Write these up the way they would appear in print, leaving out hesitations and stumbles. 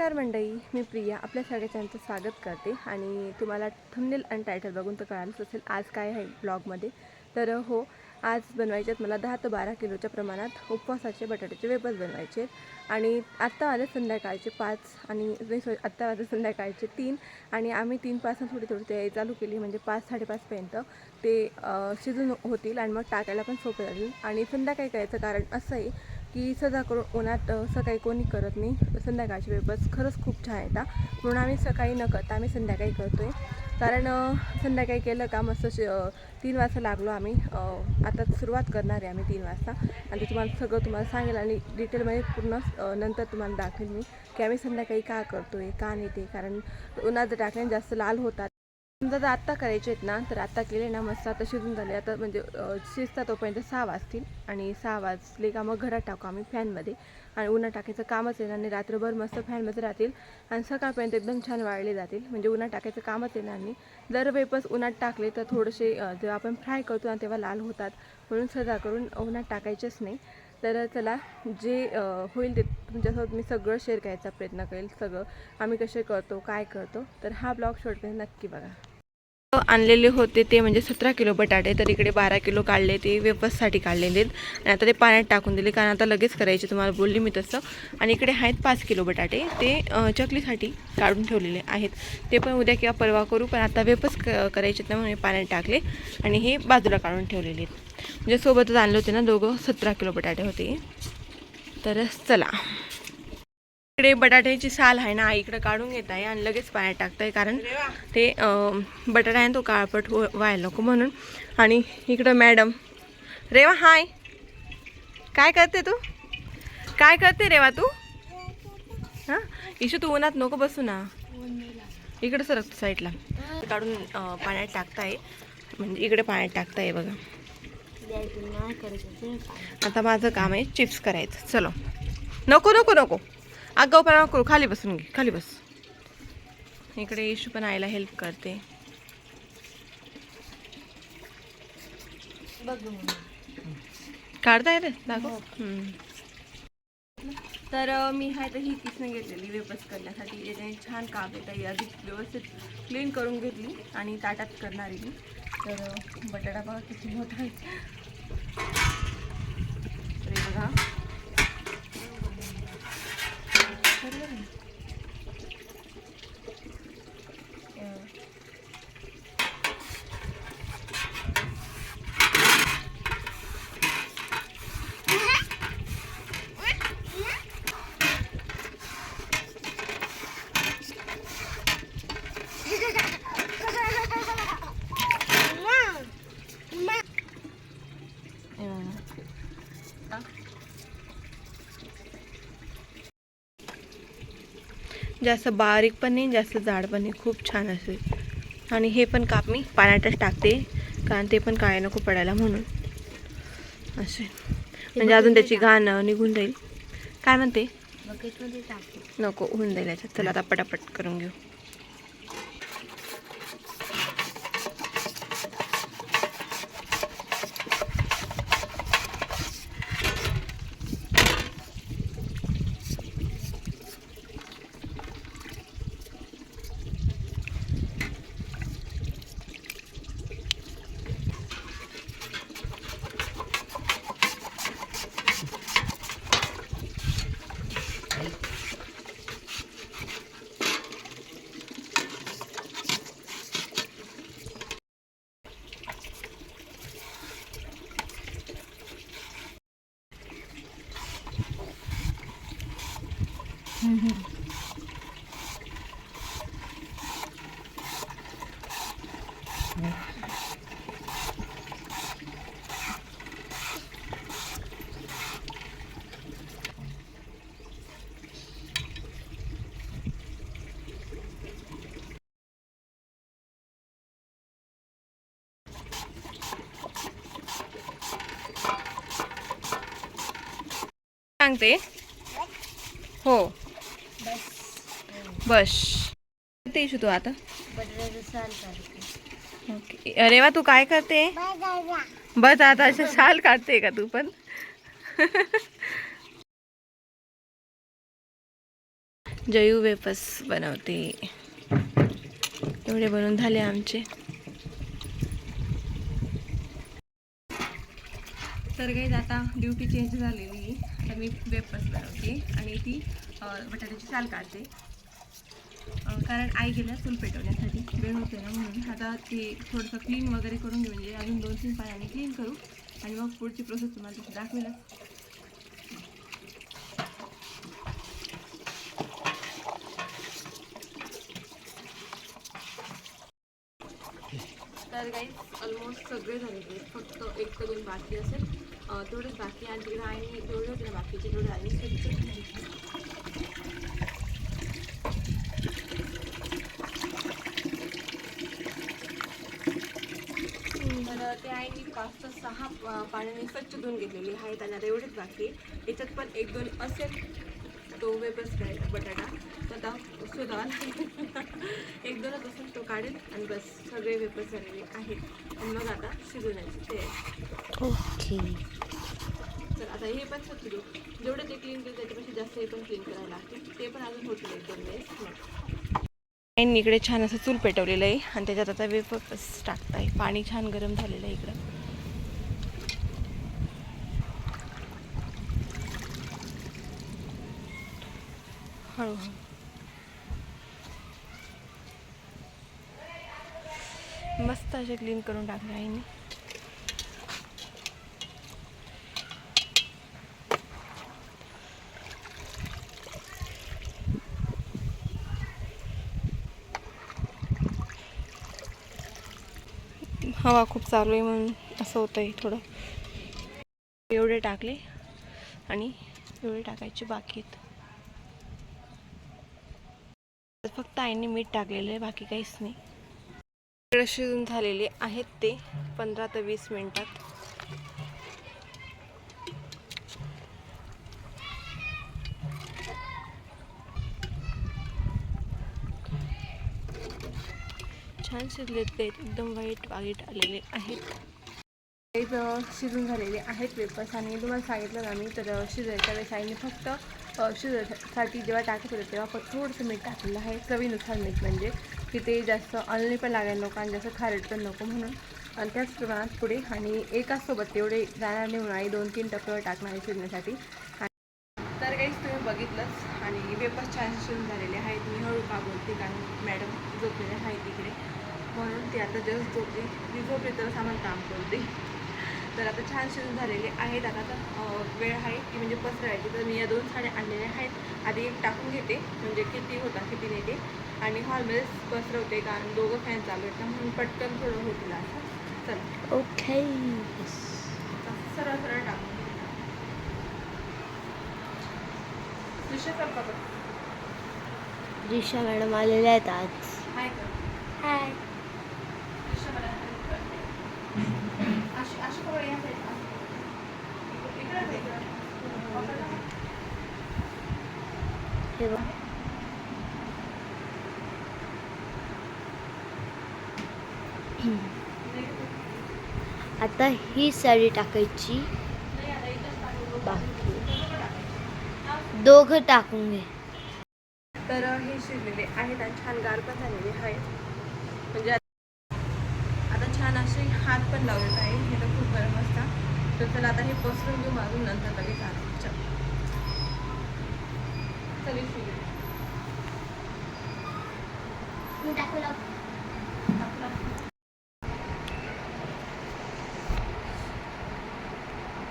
नमस्कार मंडळी, मी प्रिया आपल्या सगळ्यांचं स्वागत करते आणि तुम्हाला थंबनेल आणि टायटल बघून तर कळालंच असेल आज काय आहे ब्लॉगमध्ये. तर हो, आज बनवायचे मला 10 ते 12 किलोच्या प्रमाणात उपवासाचे बटाट्याचे वेफर्स बनवायचे आणि आत्ता आले संध्याकाळचे 5 आणि आत्ता आले संध्याकाळचे 3 आणि आम्ही 3 पासून थोडी थोडी तयारी चालू केली म्हणजे 5-5:30पर्यंत ते शिजून होतील आणि मग टाकायला पण सोपं जाईल. आणि संध्याकाळी करायचं कारण असं आहे की सजा करून उन्हात सकाळी कोणी करत नाही, संध्याकाळचे वेफर्स खरंच खूप छान येतात म्हणून आम्ही सकाळी न करता आम्ही संध्याकाळी करतो आहे. कारण संध्याकाळी केलं का मस्त 3 वाजता लागलो आम्ही. आता सुरुवात करणार आहे आम्ही 3 वाजता आणि ते तुम्हाला सांगेल आणि डिटेलमध्ये पूर्ण नंतर तुम्हाला दाखवेल मी की आम्ही संध्याकाळी का करतो आहे का नाही ते. कारण उन्हात जर टाकल्याने जास्त लाल होतात. समजा जर आत्ता करायचे आहेत ना तर आत्ता केले ना मस्त आता शिजून झाले. आता म्हणजे शिजता तोपर्यंत 6 वाजतील आणि 6 वाजले का मग घरात टाकू आम्ही फॅनमध्ये आणि उन्हात टाकायचं कामच येणार नाही. रात्रभर मस्त फॅनमध्ये राहतील आणि सकाळपर्यंत एकदम छान वाळले जातील म्हणजे उन्हात टाकायचं कामच येणार नाही. जर वेफर्स उन्हात टाकले तर थोडेसे जेव्हा आपण फ्राय करतो ना तेव्हा लाल होतात म्हणून सजा करून उन्हात टाकायचेच नाही. तर चला, जे होईल ते तुमच्यासोबत मी सगळं शेअर करायचा प्रयत्न करेल. सगळं आम्ही कसे करतो काय करतो तर हा ब्लॉग शेवटपर्यंत नक्की बघा. आणलेले होते ते म्हणजे 17 किलो बटाटे, तर इकडे 12 किलो काढले ते वेफर्ससाठी काढलेले आणि आता ते पाण्यात टाकून दिले कारण आता लगेच करायचे तुम्हाला बोलली मी तसं. आणि इकडे आहेत 5 किलो बटाटे ते चकलीसाठी काढून ठेवलेले आहेत. ते पण उद्या किंवा परवा करू, पण आता वेफर्स करायचे त्यामुळे पाण्यात टाकले आणि हे बाजूला काढून ठेवलेले आहेत. म्हणजे सोबतच आणले होते ना दोघं, 17 किलो बटाटे होते. तर चला, इकडे बटाट्याची साल आहे ना इकडे काढून घेत आहे आणि लगेच पाण्यात टाकत आहे कारण ते बटाटा आहे तो काळपट व्हायला नको म्हणून. आणि इकडं मॅडम रेवा, हाय, काय करते तू? काय करते रेवा तू? हां इशू, तू उन्हात नको बसू ना, इकडं सरक साईडला. काढून पाण्यात टाकताय म्हणजे इकडे पाण्यात टाकताय बघा. आता माझं काम आहे चिप्स करायचं. चलो, नको नको नको आगाऊपणा करू, खाली बसून घे, खाली बस. इकडे इशू पण आईला हेल्प करते. काढता येते दाखव. तर मी आहे तर ही किसने घेतलेली वेफर्स करण्यासाठी, याने छान काम येतं. आधी व्यवस्थित क्लीन करून घेतली आणि ताटात करणार आहे मी. तर बटाटा बघा किती मोठा आहे. तर बघा जास्त बारीक पण नाही जास्त जाड पण नाही, खूप छान असेल. आणि हे पण काप मी पाण्यातच टाकते कारण ते पण काळे नको पडायला म्हणून असे, म्हणजे अजून त्याची घाण निघून जाईल. काय म्हणते? नको, होऊन जाईल याच्यात. चला आता पटापट करून घेऊ. सांगते हो, बस ते इशू तू आता. ओके, अरे वा, तू काय करते? बस आता असे साल काढते का तू पण? जयू वेफर्स बनवते. एवढे बनवून झाले आमचे. तर काही आता ड्युटी चेंज झालेली. आता मी वेफर्स बनवते आणि ती बटाट्याची साल काढते. कारण आई गेल्या चूल पेटवण्यासाठी वेळ होते ना, म्हणून आता ते थोडंसं क्लीन वगैरे करून घेऊ. म्हणजे अजून 2-3 पाण्याने क्लीन करू आणि मग पुढची प्रोसेस तुम्हाला तशी दाखवेलच. तर गाईज ऑलमोस्ट सगळे झालेले, फक्त 1 ते 2 बाकी असेल. तेवढेच बाकी. आणि तिकडे आईने जेवढे होते ना बाकीचे तेवढे आईने स्वच्छ. तर ते आईने 5 ते 6 पाण्याने स्वच्छ धुवून घेतलेली आहेत. आणि आता एवढेच बाकी आहे. याच्यात पण 1-2 असेल तो वेफर्स बटाटा तर आता शोधावा लागेल. 1-2च असेल तो काढेल आणि बस सगळे वेफर्स झालेले आहेत. आणि मग आता शिजवण्याची तयारी. ओके. तर आता हे पण स्वच्छ घेऊ. जेवढं ते क्लीन केलं त्याच्यापेक्षा जास्त हे पण क्लीन करायला लागते. ते पण अजून होतील 1-2 वेळेस. इकडे छान असं चूल पेटवलेलं आहे आणि त्याच्यात आता वेफर्स टाकताय. पाणी छान गरम झालेलं आहे इकडं. हळूहळू मस्त असे क्लीन करून टाकले आईने. हवा खूप चालू आहे म्हणून असं होतं आहे थोडं. एवढे टाकले आणि एवढे टाकायचे बाकी आहेत. फक्त आईने मीठ टाकलेलं आहे, बाकी काहीच नाही. इकडे शिजून झालेले आहेत ते 15 ते 20 मिनिटात. छान शिजले ते, एकदम वाईट आलेले आहेत. शिजून झालेले आहेत वेफर्स. आणि तुम्हाला सांगितलं ना मी, तर शिजायच्या वेळेस आईने फक्त शिजायसाठी जेव्हा टाकत होते तेव्हा फक्त थोडंसं मीठ टाकलेलं आहे, चवीनुसार मीठ. म्हणजे की ते जास्त अळणी पण लागायला नको आणि जास्त खारट पण नको म्हणून. आणि त्याच प्रमाणात पुढे आणि एकाचसोबत तेवढे जाणार नाही म्हणून आई 2-3 टप्प्यावर टाकणार आहे शिजण्यासाठी. तर काहीच तुम्ही बघितलंच. आणि वेफर्स छान शिजून झालेले आहेत. मी हळू का बोलते कारण मॅडम झोपलेले आहेत तिकडे, म्हणून ती आता जस्ट झोपली. ती झोपली तरच आम्हाला काम करते. तर आता छान शिजून झालेले आहेत. आता तर वेळ आहे की म्हणजे पसरायची. तर मी या 2 साड्या आणलेल्या आहेत. आधी एक टाकून घेते म्हणजे किती होता किती नाही ते, आणि हॉलमध्येच पसरवते कारण 2 फॅन चालू आहेत ना, म्हणून पटकन थोडं होतील असं. चल ओके. सरळ सरळ टाकून रिशा मॅडम आलेल्या आहेत आज. हाय कर. हाय. अशी कवर या साईडला इकडे हे बघ. आता ही साडी टाकायची, बाकी दोघं टाकून घे. तर हे शिजलेले आहेत आणि छान गार पण झालेले आहेत. म्हणजे आता छान असे हात पण लावलेत आहे. हे तर खूप गरम असतात. तर चला आता हे पसरून घेऊ मारून नंतर लगेच आणू. चल शिजले.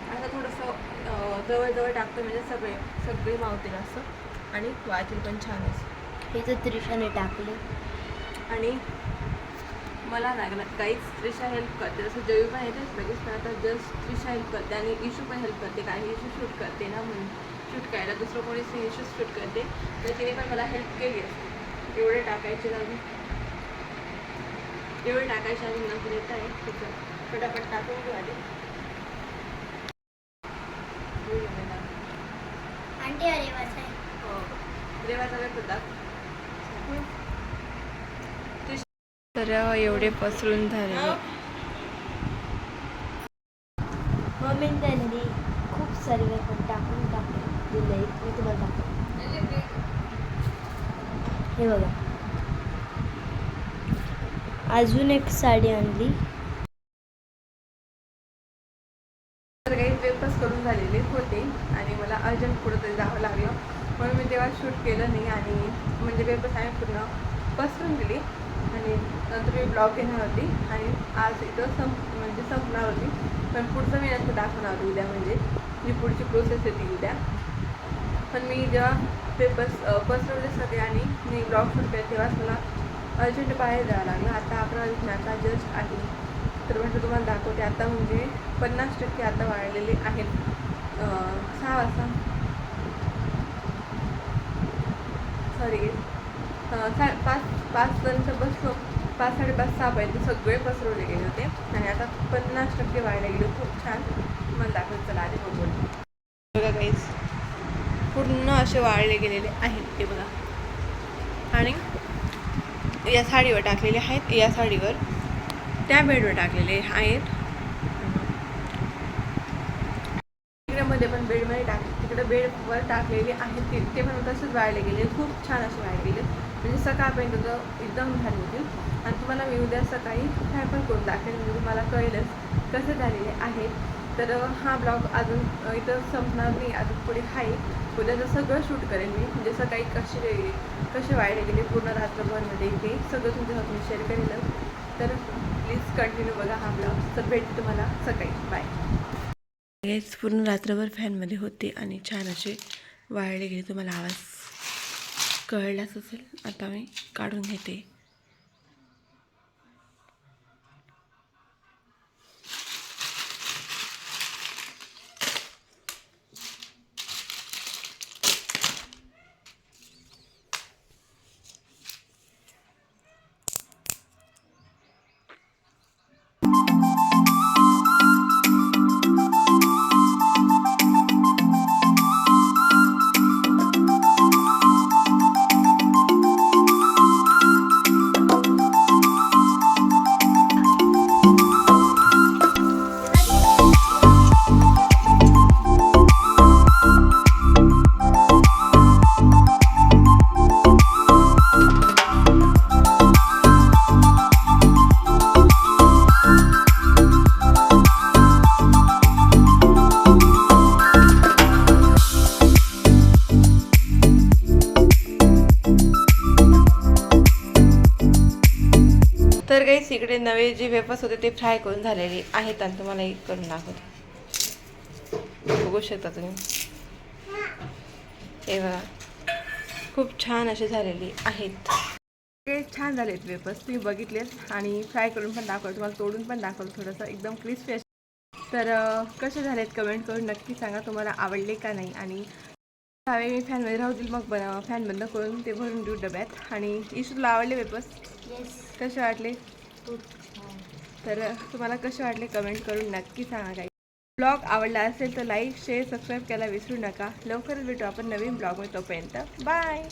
आता थोडंसं जवळ टाकतो म्हणजे सगळे मावतील असं आणि वाचील पण छान असं. हे तर त्रिशाने टाकले आणि मला लागला काहीच त्रिशा हेल्प करते. जसं जयू पण येतेच लगेच, पण आता जस्ट त्रिशा हेल्प करते आणि इशू पण हेल्प करते. कारण इशू शूट करते ना, म्हणून शूट करायला दुसरं कोणीच नाही, इशू शूट करते. तर तिने पण मला हेल्प केली असते. एवढे टाकायचे लागून एवढे टाकायचे अजून नंतर येत आहे. पटापट टाकून घेऊ आधी. रेवाचा वेळ होता. तर एवढे पसरून झाले. मम्मी त्यांनी खूप सारे वेफर टाकून दिले. मी तुम्हाला दाखवते. हे बघा, अजून एक साडी आणली. तर काही वेपर्स करून झालेले होते आणि मला अर्जंट पुढं तरी जावं लागलं, म्हणून मी तेव्हा शूट केलं नाही. आणि म्हणजे वेपर्स आम्ही पूर्ण पसरून दिली आणि नंतर मी ब्लॉग घेणार होती आणि आज इथं म्हणजे संपणार होती. पण पुढचं मी नंतर दाखवणार होती उद्या, म्हणजे जी पुढची प्रोसेस आहे ती उद्या. पण मी जेव्हा पेपर्स पसरवले सगळे आणि मी ब्लॉग शूट केला तेव्हाच मला अर्जंट बाहेर जावं लागलं. आता 11 आता जस्ट आहे, तर म्हटलं तुम्हाला दाखवते. आता म्हणजे 50% आता वाढलेले आहेत. 6 वाजता सॉरी 5:05 बसलो, 5-5:30 6पर्यंत सगळे पसरवले गेले होते आणि आता 50% वाढले गेले. खूप छान. मला दाखवत चला आधी बघू. बघा काहीच पूर्ण असे वाळले गेलेले आहेत ते बघा. आणि या साडीवर टाकलेले आहेत, या साडीवर त्या बेडवर टाकलेले आहेत. मध्ये पण बेडमध्ये तिकडे बेडवर टाकलेले आहेत ते पण तसेच वाळले गेले. खूप छान असे वाळले गेले, म्हणजे सकाळपर्यंत तर एकदम भारी होतील. आणि तुम्हाला मी उद्या सकाळी काय पण करून दाखवेल, म्हणजे तुम्हाला कळेलच कसे झालेले आहेत. तर हा ब्लॉग अजून इथं संपणार नाही, अजून पुढे आहे. उद्याचं सगळं शूट करेन मी, म्हणजे सकाळी कसे वाळले गेले पूर्ण रात्रभरमध्ये ते सगळं तुमच्यासोबत मी शेअर करेल. तर प्लीज कंटिन्यू बघा हा ब्लॉग. तर भेटते तुम्हाला सकाळी. बाय. हेच पूर्ण रात्रभर फॅनमध्ये होते आणि छान असे वाळले गेले. तुम्हाला आवाज कळलाच असेल. आता मी काढून घेते. तर काही इकडे नवे जे वेपर्स होते ते फ्राय करून झालेले आहेत आणि तुम्हाला एक करून दाखवते. बघू शकता तुम्ही, हे बघा खूप छान असे झालेले आहेत. ते छान झालेत वेपर्स, तुम्ही बघितलेत. आणि फ्राय करून पण दाखवलं, तुम्हाला तोडून पण दाखवलं थोडंसं एकदम क्रिस्पी. तर कसे झालेत कमेंट करून नक्की सांगा, तुम्हाला आवडले का नाही. आणि हवे मी फॅनमध्ये राहतील, मग फॅन बंद करून ते भरून देऊ डब्यात. आणि इशू तुला आवडले वेपर्स? कसे वाटले? तर तुम्हाला कसे वाटले कमेंट करून नक्की सांगा. काही ब्लॉग आवडला असेल तर लाईक शेअर सबस्क्राईब करायला विसरू नका. लवकरच भेटू आपण नवीन ब्लॉगमध्ये. तोपर्यंत बाय.